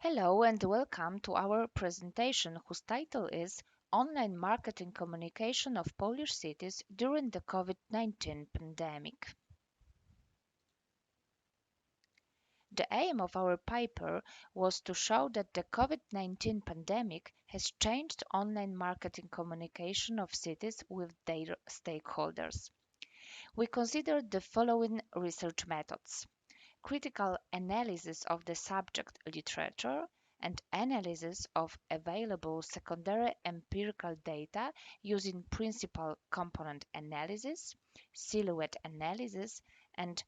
Hello and welcome to our presentation whose title is Online Marketing Communication of Polish Cities During the COVID-19 Pandemic. The aim of our paper was to show that the COVID-19 pandemic has changed online marketing communication of cities with their stakeholders. We considered the following research methods: critical analysis of the subject literature, and analysis of available secondary empirical data using principal component analysis, silhouette analysis, and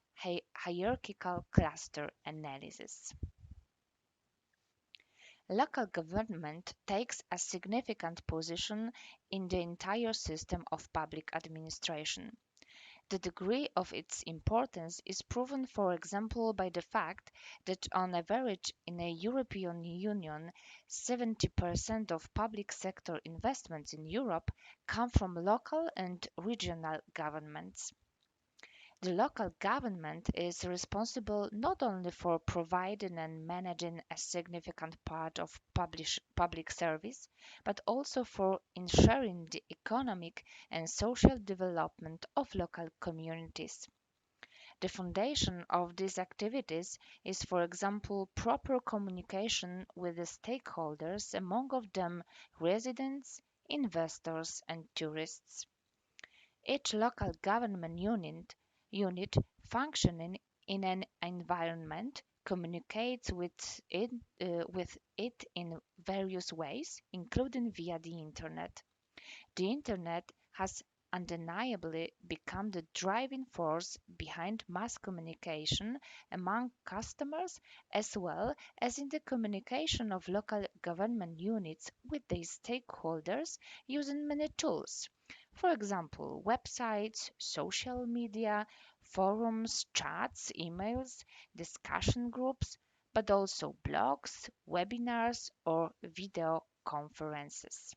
hierarchical cluster analysis. Local government takes a significant position in the entire system of public administration. The degree of its importance is proven, for example, by the fact that on average in the European Union, 70% of public sector investments in Europe come from local and regional governments. The local government is responsible not only for providing and managing a significant part of public service, but also for ensuring the economic and social development of local communities. The foundation of these activities is, for example, proper communication with the stakeholders, among of them residents, investors, and tourists. Each local government unit functioning in an environment communicates with it in various ways, including via the Internet. The Internet has undeniably become the driving force behind mass communication among customers as well as in the communication of local government units with their stakeholders using many tools. For example, websites, social media, forums, chats, emails, discussion groups, but also blogs, webinars, or video conferences.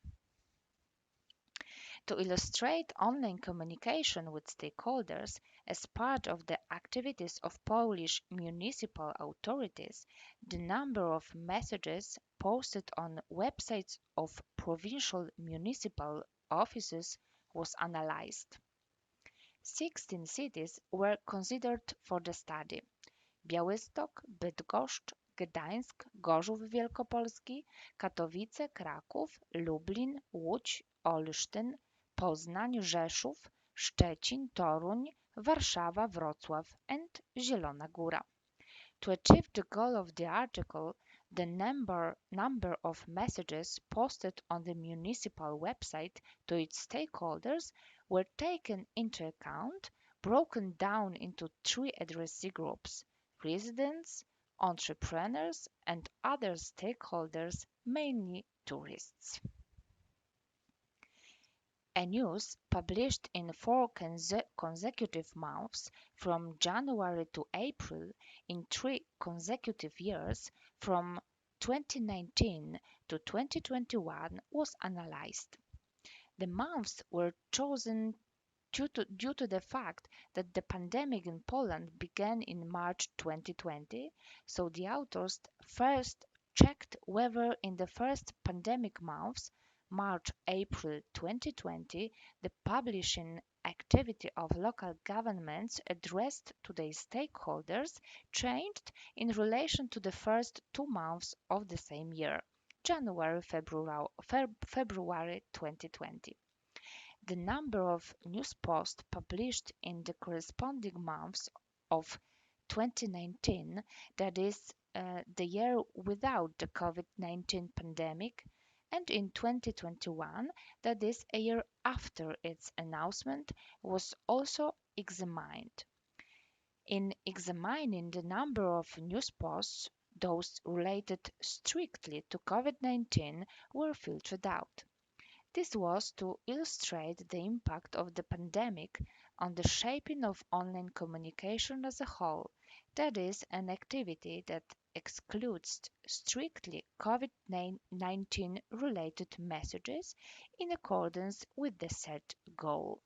To illustrate online communication with stakeholders as part of the activities of Polish municipal authorities, the number of messages posted on websites of provincial municipal offices was analyzed. 16 cities were considered for the study: Białystok, Bydgoszcz, Gdańsk, Gorzów Wielkopolski, Katowice, Kraków, Lublin, Łódź, Olsztyn, Poznań, Rzeszów, Szczecin, Toruń, Warszawa, Wrocław, and Zielona Góra. To achieve the goal of the article, the number of messages posted on the municipal website to its stakeholders were taken into account, broken down into three addressee groups: residents, entrepreneurs, and other stakeholders, mainly tourists. A news published in four consecutive months, from January to April, in 3 consecutive years, from 2019 to 2021, was analyzed. The months were chosen due to the fact that the pandemic in Poland began in March 2020, so the authors first checked whether in the first pandemic months, March-April 2020, the publishing activity of local governments addressed to their stakeholders changed in relation to the first 2 months of the same year, January-February 2020. The number of news posts published in the corresponding months of 2019, that is, the year without the COVID-19 pandemic, and in 2021, that is, a year after its announcement, was also examined. In examining the number of news posts, those related strictly to COVID-19 were filtered out. This was to illustrate the impact of the pandemic on the shaping of online communication as a whole, that is, an activity that excludes strictly COVID-19 related messages in accordance with the set goal.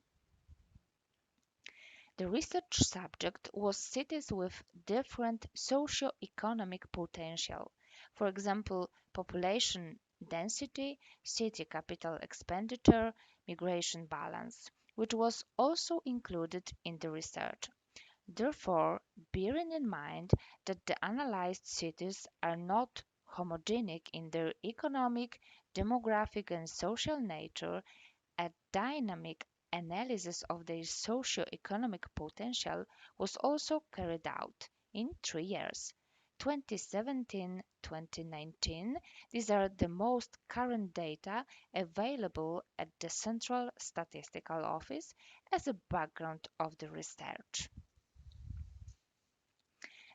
The research subject was cities with different socio-economic potential, For example, population density, city capital expenditure, migration balance, which was also included in the research. Therefore, bearing in mind that the analyzed cities are not homogenic in their economic, demographic, and social nature, a dynamic analysis of their socio-economic potential was also carried out in 3 years. 2017-2019. These are the most current data available at the Central Statistical Office as a background of the research.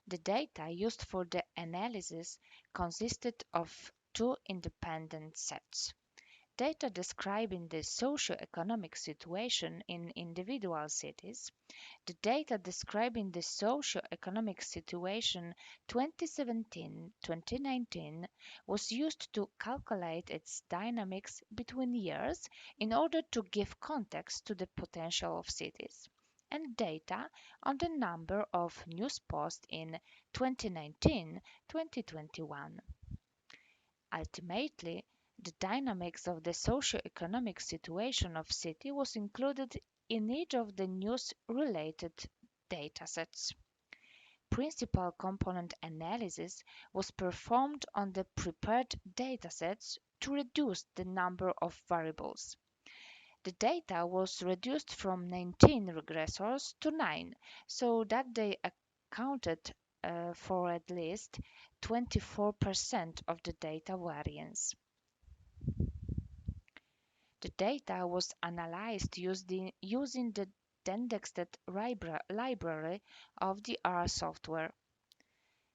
The data used for the analysis consisted of two independent sets: data describing the socio-economic situation in individual cities. The data describing the socio-economic situation 2017-2019 was used to calculate its dynamics between years in order to give context to the potential of cities, and data on the number of news posts in 2019-2021. Ultimately, the dynamics of the socio-economic situation of city was included in each of the news-related datasets. Principal component analysis was performed on the prepared datasets to reduce the number of variables. The data was reduced from 19 regressors to 9, so that they accounted for at least 24% of the data variance. The data was analyzed using the Dendexted library of the R software.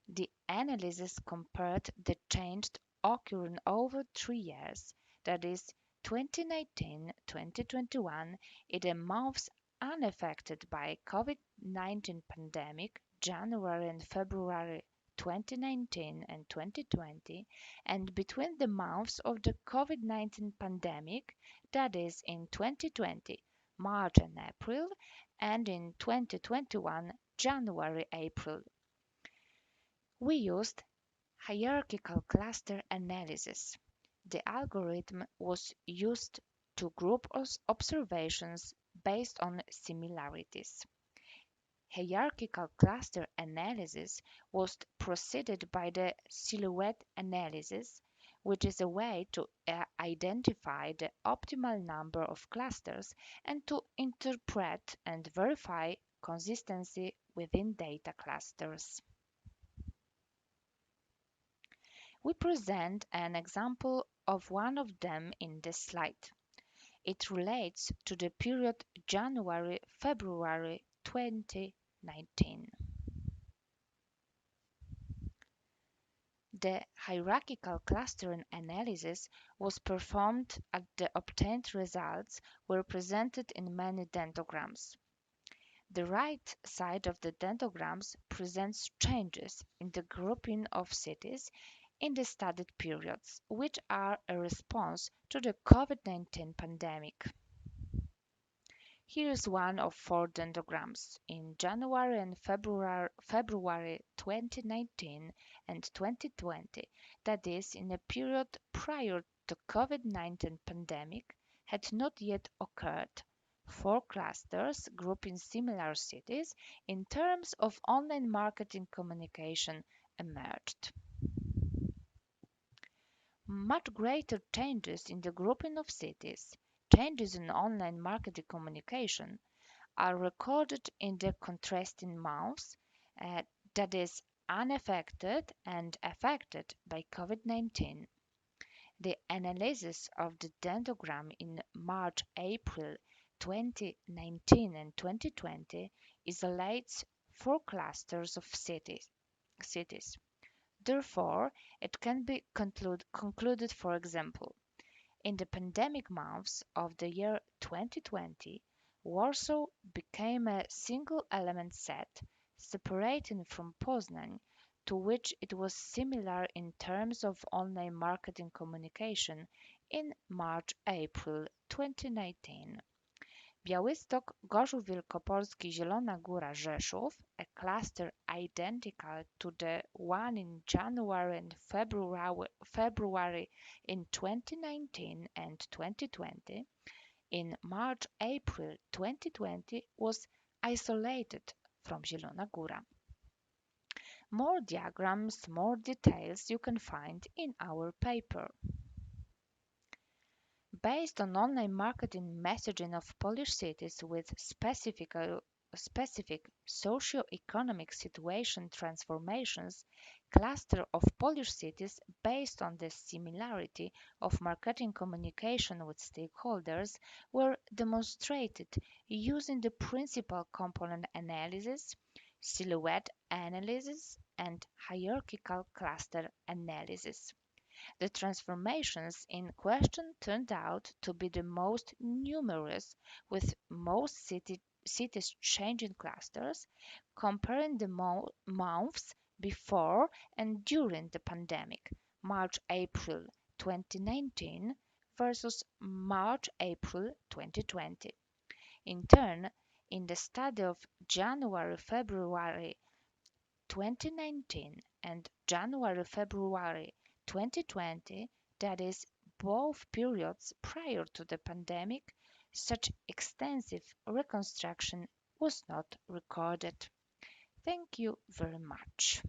The analysis compared the change occurring over 3 years, that is, 2019-2021, in the months unaffected by COVID-19 pandemic, January and February 2019 and 2020, and between the months of the COVID-19 pandemic, that is, in 2020, March and April, and in 2021, January-April. We used hierarchical cluster analysis. The algorithm was used to group observations based on similarities. Hierarchical cluster analysis was preceded by the silhouette analysis, which is a way to identify the optimal number of clusters and to interpret and verify consistency within data clusters. We present an example of one of them in this slide. It relates to the period January-February 2019. The hierarchical clustering analysis was performed and the obtained results were presented in many dendrograms. The right side of the dendrograms presents changes in the grouping of cities in the studied periods, which are a response to the COVID-19 pandemic. Here is one of 4 dendrograms in January and February 2019 and 2020, that is, in a period prior to COVID-19 pandemic, had not yet occurred. 4 clusters grouping similar cities in terms of online marketing communication emerged. Much greater changes in the grouping of cities, changes in online marketing communication, are recorded in the contrasting months, that is, unaffected and affected by COVID-19. The analysis of the dendrogram in March-April 2019 and 2020 isolates 4 clusters of cities. Therefore, it can be concluded, for example, in the pandemic months of the year 2020, Warsaw became a single element set, separating from Poznań, to which it was similar in terms of online marketing communication in March-April 2019. Białystok, Gorzów Wielkopolski, Zielona Góra, Rzeszów, a cluster identical to the one in January and February in 2019 and 2020, in March-April 2020 was isolated from Zielona Góra. More diagrams, more details you can find in our paper. Based on online marketing messaging of Polish cities with specific socio-economic situation transformations, cluster of Polish cities based on the similarity of marketing communication with stakeholders were demonstrated using the principal component analysis, silhouette analysis, and hierarchical cluster analysis. The transformations in question turned out to be the most numerous, with most cities changing clusters, comparing the months before and during the pandemic, March-April 2019 versus March-April 2020. In turn, in the study of January-February 2019 and January-February 2020, that is, both periods prior to the pandemic, such extensive reconstruction was not recorded. Thank you very much.